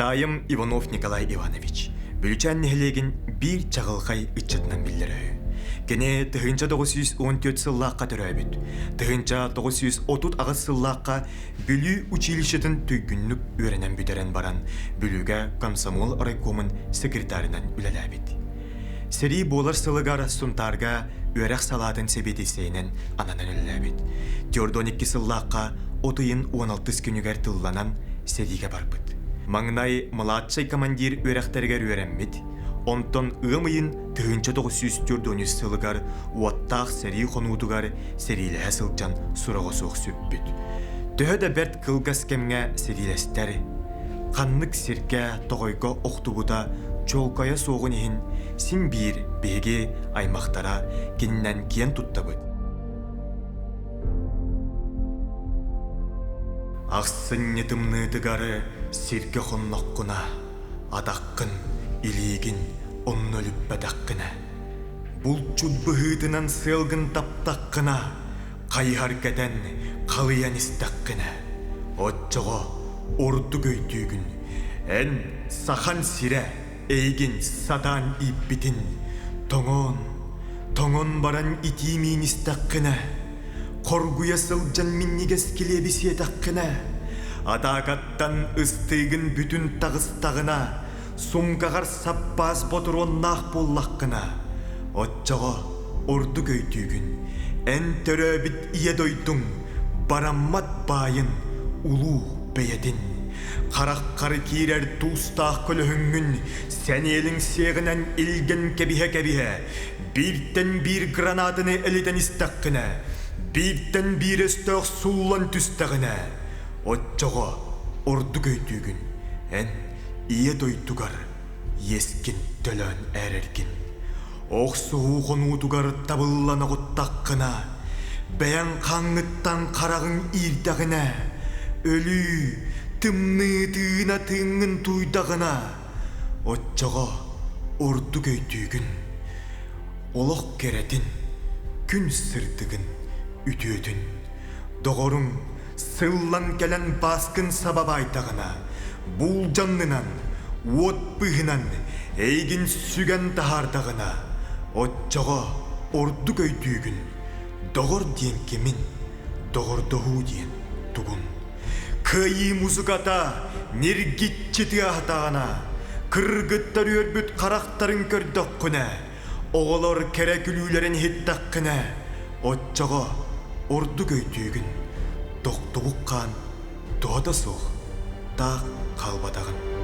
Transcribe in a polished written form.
Тайым Иванов Николай Иванович. Бүлчән нехлеген бир чағылқай үтчетнан білдірі. Кене тығынча 914 сыллаққа түрәбіт. Тығынча 930 ағыз сыллаққа бүлі училищетін түйгінлік өренен бүтерен баран бүліге комсомол райкомын секретарынан үләләбіт. Сери болар сылығар сұнтарға өрәқ салатын себетесейінен ананан үләбіт. Тёрдон 2 сыллаққа 30-16 күнігер тылланан сериге барбыт. Маңнай младший командир өрәқтергер өрәммет. Онтон ымыйын тығынча 904 сылығар уаттақ сери қонуытығар серилі сылчан сұрағы соқ сөппіт. Төхі бәрт қылғас кемге серилестер. Қаннық серке тоғайға оқтубыда чолқая соғын ехін син бір беге аймақтара кеннен кен тұттабыд. Ақсын нетімні тұғары серке қоннаққына, адаққын, илигин, онны өліп бәдаққына. Бұл чуд бұғытынан сылғын таптаққына, қайхар кәтен қалыян істаққына. Отчығы орды көйтүйгін, ән сахан сире, әйгін садан ипбітін. Тоңон баран итимейін істаққына. Қоргуя сылжан миннигес келебісе таққына. Адағаттан ыстығын бүтін тағыстағына. Сумкағар саппас ботырон нақ боллаққына. Отчығы орды көйтүйгін. Ән төрөбіт ие дойдың. Бараммат байын улу бәйедін. Қарақ-қары кейрер туыстақ көлігін. Сән елің сегінен илген кәбіхе. Бірттен бір гранатыны әліден істаққына. Бірттен бір өстіқ сулан түстағына. Отчығы орды көйтүйгін. Ән ие дойдугар ескін төлөн әрергін. Оқсуғу қонуытугар табыллана құттаққына. Бәян қаңыттан қарағын ирдағына. Өлі тымны тыына тыңын туйдағына. Отчығы орды көйтүйгін. Олық керетін күн сырдығын үтөтін. Доғырың сыллан кәлін басқын сабаба айтағына. Бұл жаннынан, от бұғынан, әйгін сүген тахардағына. Отчығы орды көйтүйгін. Доғыр дейін кемін, доғыр доғу дейін тұғын. Кайы музыката нергетчеті ақтағына. Кыргыттар өрбіт қарақтарын көрдіқ күні. Оғылар кәрәкілулерін хеттаққына. Отчығы орды көйтүйгін. Доқтыбыққан доғда соқ. Тақ қалбадағын.